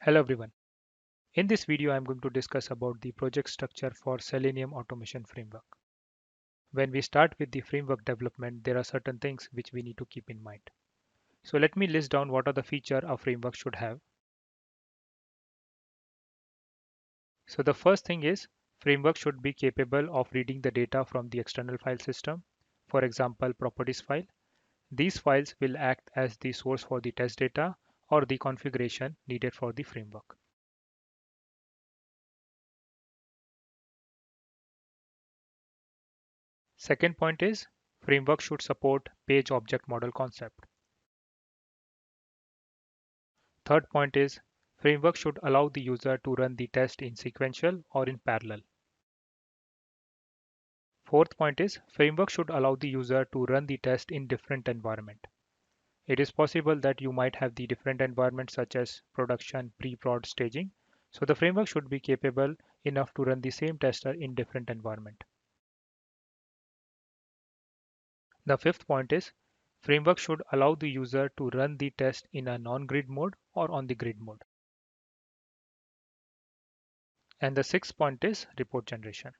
Hello everyone. In this video, I'm going to discuss about the project structure for Selenium Automation Framework. When we start with the framework development, there are certain things which we need to keep in mind. So let me list down what are the features a framework should have. So the first thing is framework should be capable of reading the data from the external file system. For example, properties file. These files will act as the source for the test data or the configuration needed for the framework. Second point is framework should support page object model concept. Third point is framework should allow the user to run the test in sequential or in parallel. Fourth point is framework should allow the user to run the test in different environment. It is possible that you might have the different environments such as production, pre-prod, staging. So the framework should be capable enough to run the same tester in different environment. The fifth point is framework should allow the user to run the test in a non-grid mode or on the grid mode. And the sixth point is report generation.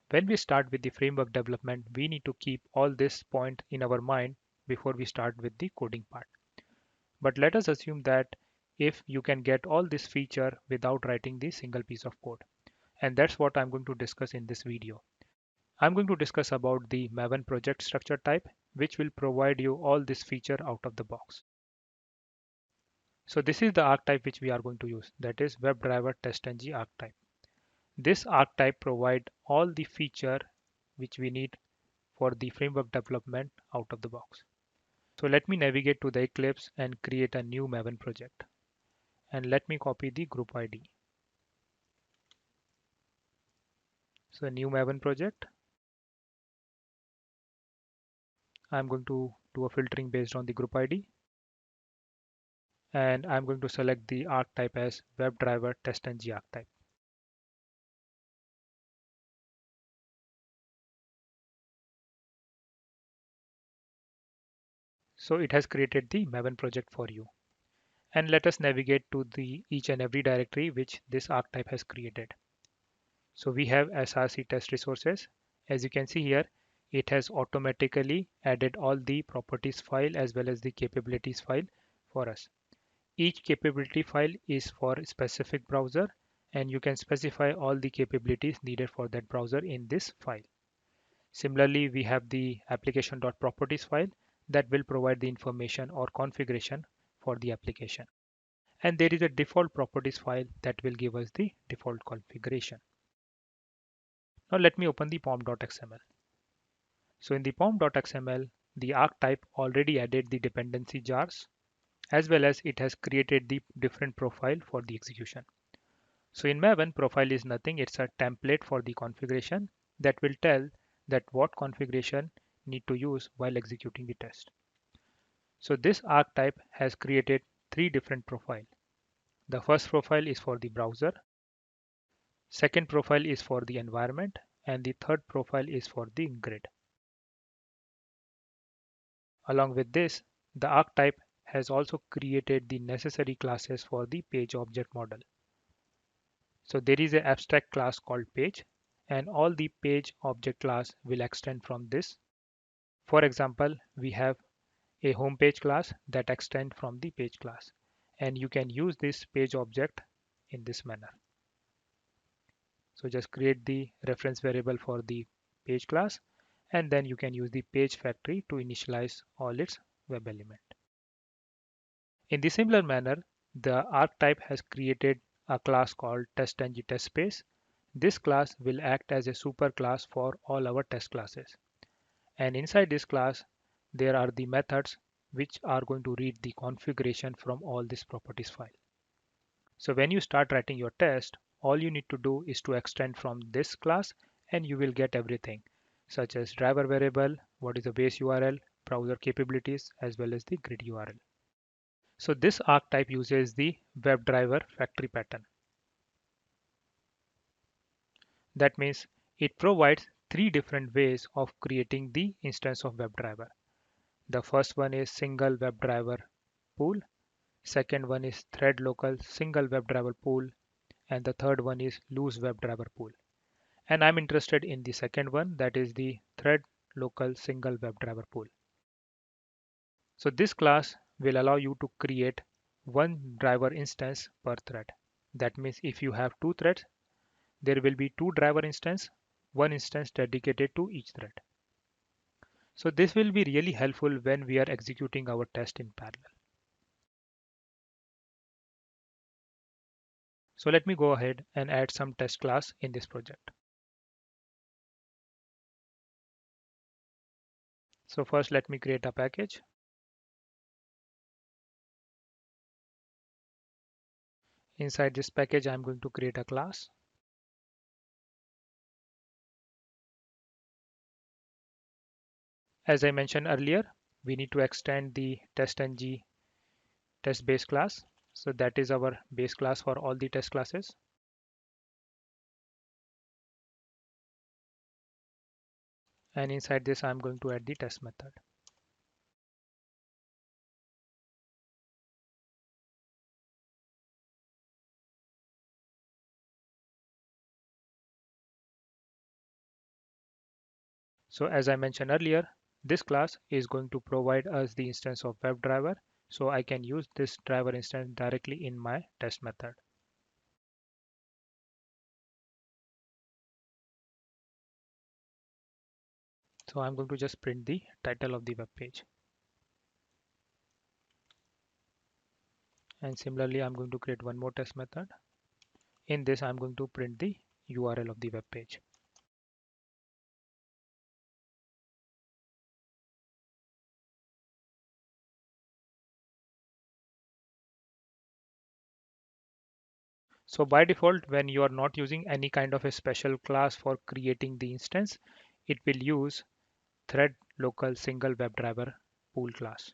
When we start with the framework development, we need to keep all this point in our mind before we start with the coding part. But let us assume that if you can get all this feature without writing the single piece of code. And that's what I'm going to discuss in this video. I'm going to discuss about the Maven project structure type, which will provide you all this feature out of the box. So this is the archetype which we are going to use, that is WebDriver TestNG archetype. This archetype provide all the feature which we need for the framework development out of the box. So let me navigate to the Eclipse and create a new Maven project. And let me copy the group ID. So new Maven project. I'm going to do a filtering based on the group ID. And I'm going to select the archetype as WebDriver TestNG archetype. So it has created the Maven project for you. And let us navigate to the each and every directory which this archetype has created. So we have SRC test resources. As you can see here, it has automatically added all the properties file as well as the capabilities file for us. Each capability file is for a specific browser and you can specify all the capabilities needed for that browser in this file. Similarly, we have the application.properties file that will provide the information or configuration for the application. And there is a default properties file that will give us the default configuration. Now let me open the pom.xml. So in the pom.xml, the archetype already added the dependency jars as well as it has created the different profile for the execution. So in Maven, profile is nothing, it's a template for the configuration that will tell that what configuration need to use while executing the test. So this archetype has created three different profiles. The first profile is for the browser, second profile is for the environment, and the third profile is for the grid. Along with this, the archetype has also created the necessary classes for the page object model. So there is an abstract class called page and all the page object class will extend from this. For example, we have a home page class that extend from the page class and you can use this page object in this manner. So just create the reference variable for the page class and then you can use the page factory to initialize all its web element. In the similar manner, the archetype has created a class called TestNG TestSpace. This class will act as a super class for all our test classes. And inside this class, there are the methods which are going to read the configuration from all this properties file. So when you start writing your test, all you need to do is to extend from this class and you will get everything such as driver variable, what is the base URL, browser capabilities, as well as the grid URL. So this archetype uses the WebDriver factory pattern. That means it provides three different ways of creating the instance of WebDriver. The first one is single WebDriver pool. Second one is thread local single WebDriver pool, and the third one is loose WebDriver pool. And I'm interested in the second one, that is the thread local single WebDriver pool. So this class will allow you to create one driver instance per thread. That means if you have two threads, there will be two driver instance, one instance dedicated to each thread. So this will be really helpful when we are executing our test in parallel. So let me go ahead and add some test class in this project. So first let me create a package. Inside this package, I'm going to create a class. As I mentioned earlier, we need to extend the testng test base class. So that is our base class for all the test classes. And inside this, I'm going to add the test method. So as I mentioned earlier, this class is going to provide us the instance of WebDriver. So I can use this driver instance directly in my test method. So I'm going to just print the title of the web page. And similarly, I'm going to create one more test method. In this, I'm going to print the URL of the web page. So by default, when you are not using any kind of a special class for creating the instance, it will use thread local single WebDriver pool class.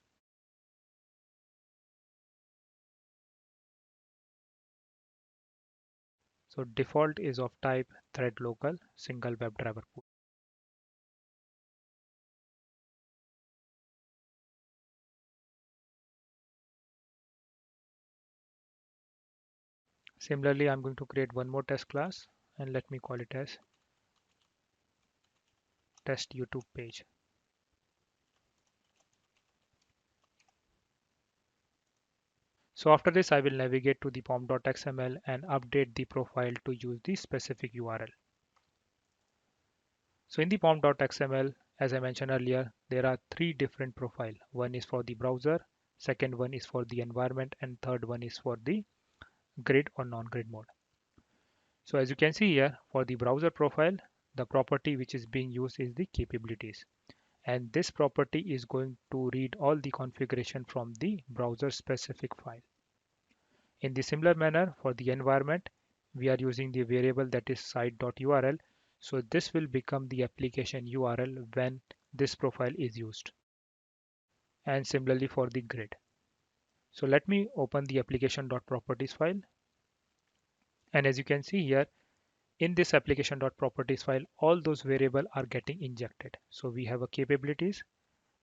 So default is of type thread local single WebDriver pool. Similarly, I'm going to create one more test class and let me call it as test YouTube page. So after this, I will navigate to the pom.xml and update the profile to use the specific URL. So in the pom.xml, as I mentioned earlier, there are three different profiles. One is for the browser, second one is for the environment, and third one is for the grid or non-grid mode. So as you can see here, for the browser profile, the property which is being used is the capabilities. And this property is going to read all the configuration from the browser specific file. In the similar manner, for the environment, we are using the variable that is site.url. So this will become the application URL when this profile is used. And similarly for the grid. So let me open the application.properties file. And as you can see here, in this application.properties file, all those variables are getting injected. So we have a capabilities,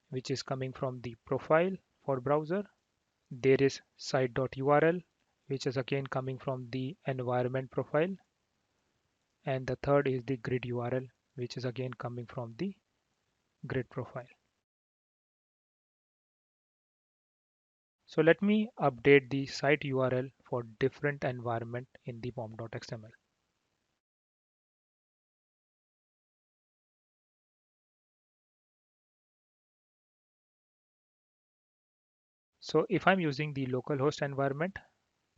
which is coming from the profile for browser. There is site.url, which is again coming from the environment profile. And the third is the grid URL, which is again coming from the grid profile. So let me update the site URL for different environment in the pom.xml. So if I'm using the localhost environment,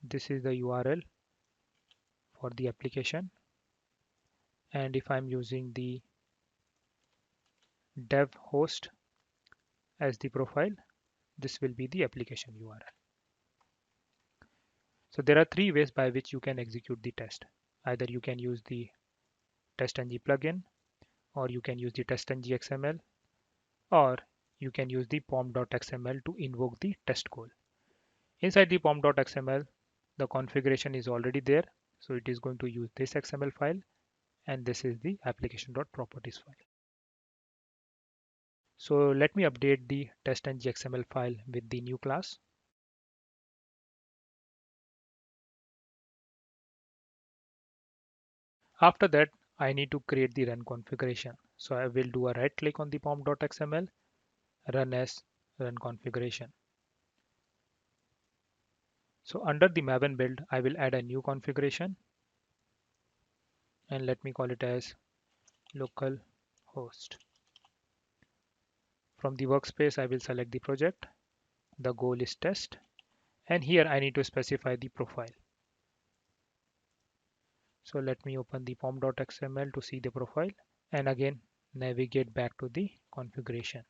this is the URL for the application. And if I'm using the dev host as the profile, this will be the application URL. So there are three ways by which you can execute the test. Either you can use the testng plugin, or you can use the testng XML, or you can use the pom.xml to invoke the test call. Inside the pom.xml, the configuration is already there. So it is going to use this XML file, and this is the application.properties file. So let me update the testng XML file with the new class. After that, I need to create the run configuration. So I will do a right click on the pom.xml, run as run configuration. So under the Maven build, I will add a new configuration and let me call it as local host. From the workspace, I will select the project. The goal is test. And here I need to specify the profile. So let me open the pom.xml to see the profile and again navigate back to the configuration.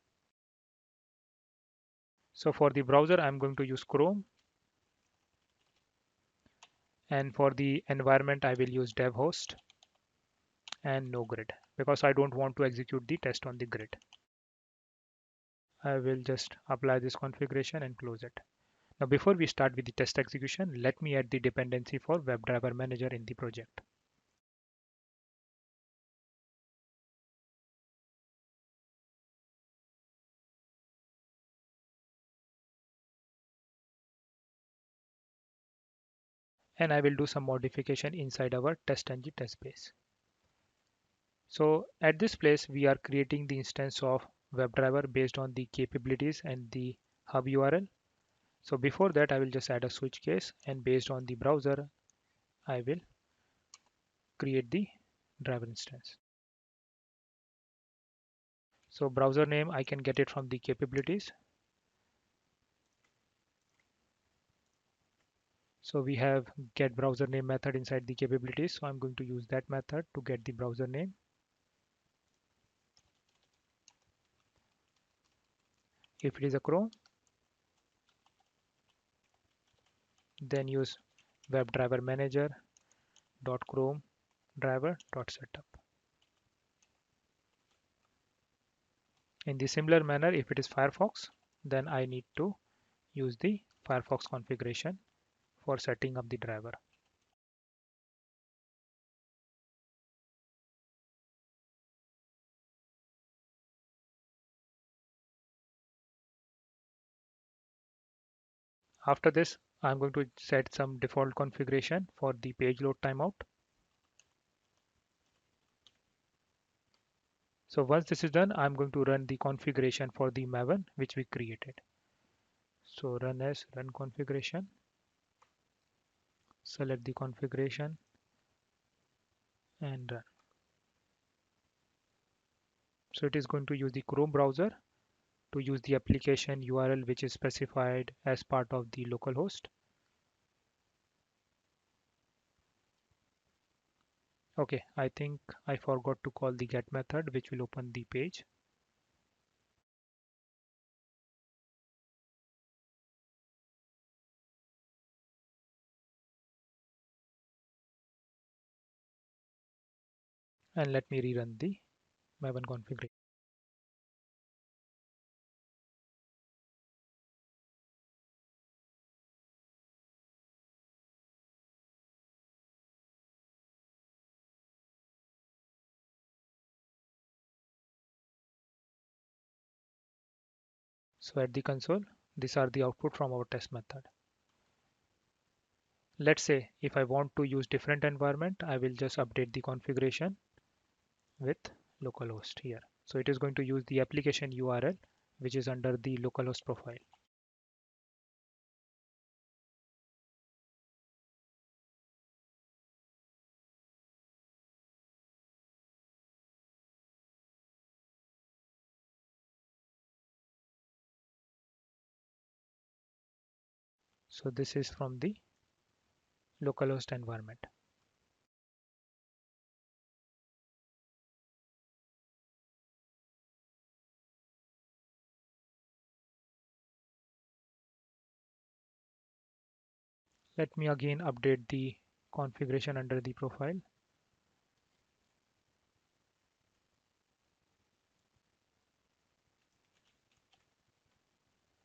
So for the browser, I'm going to use Chrome, and for the environment, I will use DevHost and no grid because I don't want to execute the test on the grid. I will just apply this configuration and close it. Now before we start with the test execution, let me add the dependency for WebDriver Manager in the project. And I will do some modification inside our TestNG test base. So at this place, we are creating the instance of WebDriver based on the capabilities and the hub URL. So before that, I will just add a switch case, and based on the browser, I will create the driver instance. So browser name, I can get it from the capabilities. So we have get browser name method inside the capabilities. So I'm going to use that method to get the browser name. If it is a Chrome, then use WebDriver Manager .chrome driver .setup. In the similar manner, if it is Firefox, then I need to use the Firefox configuration for setting up the driver. After this, I'm going to set some default configuration for the page load timeout. So once this is done, I'm going to run the configuration for the Maven which we created. So run as run configuration, select the configuration and run. So it is going to use the Chrome browser to use the application URL which is specified as part of the localhost. Okay, I think I forgot to call the get method which will open the page. And let me rerun the Maven configuration. So at the console, these are the output from our test method. Let's say if I want to use different environment, I will just update the configuration with localhost here. So it is going to use the application URL which is under the localhost profile. So this is from the localhost environment. Let me again update the configuration under the profile.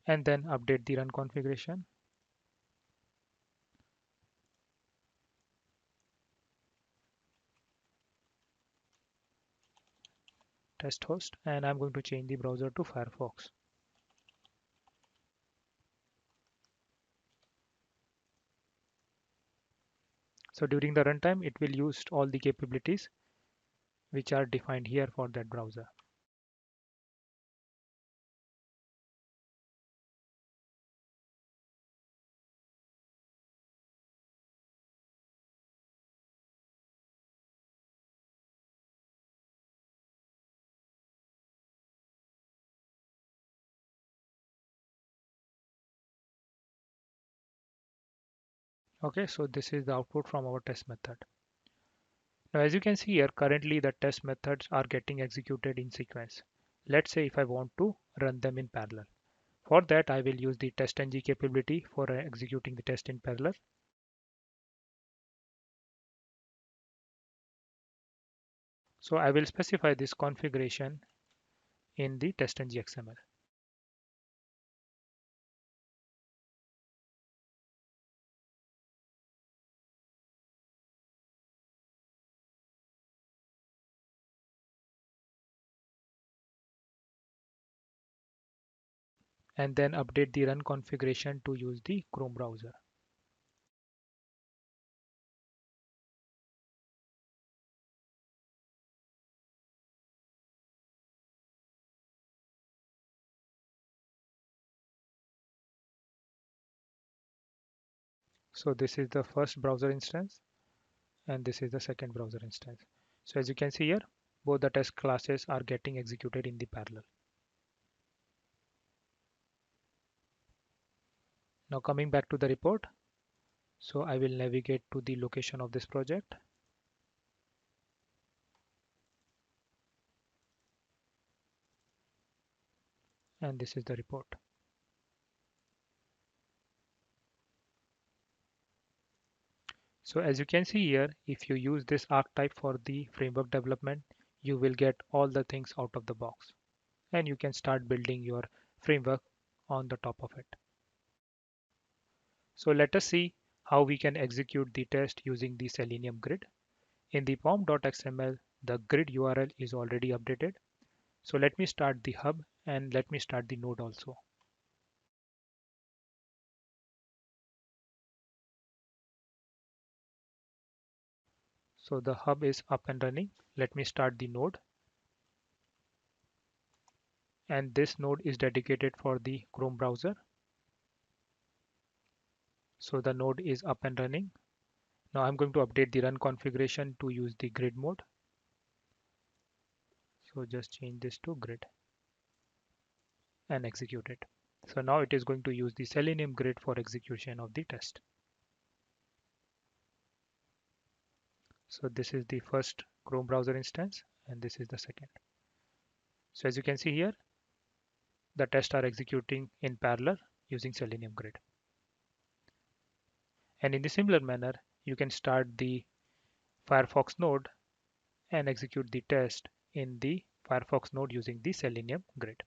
And then update the run configuration. Test host, and I'm going to change the browser to Firefox. So during the runtime, it will use all the capabilities which are defined here for that browser. Okay, so this is the output from our test method. Now, as you can see here, currently the test methods are getting executed in sequence. Let's say if I want to run them in parallel. For that, I will use the testng capability for executing the test in parallel. So I will specify this configuration in the testng XML. And then update the run configuration to use the Chrome browser. So this is the first browser instance and this is the second browser instance. So as you can see here, both the test classes are getting executed in the parallel. Now coming back to the report. So I will navigate to the location of this project. And this is the report. So as you can see here, if you use this archetype for the framework development, you will get all the things out of the box. And you can start building your framework on the top of it. So let us see how we can execute the test using the Selenium grid. In the pom.xml, the grid URL is already updated. So let me start the hub and let me start the node also. So the hub is up and running. Let me start the node. And this node is dedicated for the Chrome browser. So the node is up and running. Now I'm going to update the run configuration to use the grid mode. So just change this to grid and execute it. So now it is going to use the Selenium grid for execution of the test. So this is the first Chrome browser instance and this is the second. So as you can see here, the tests are executing in parallel using Selenium grid. And in the similar manner, you can start the Firefox node and execute the test in the Firefox node using the Selenium grid.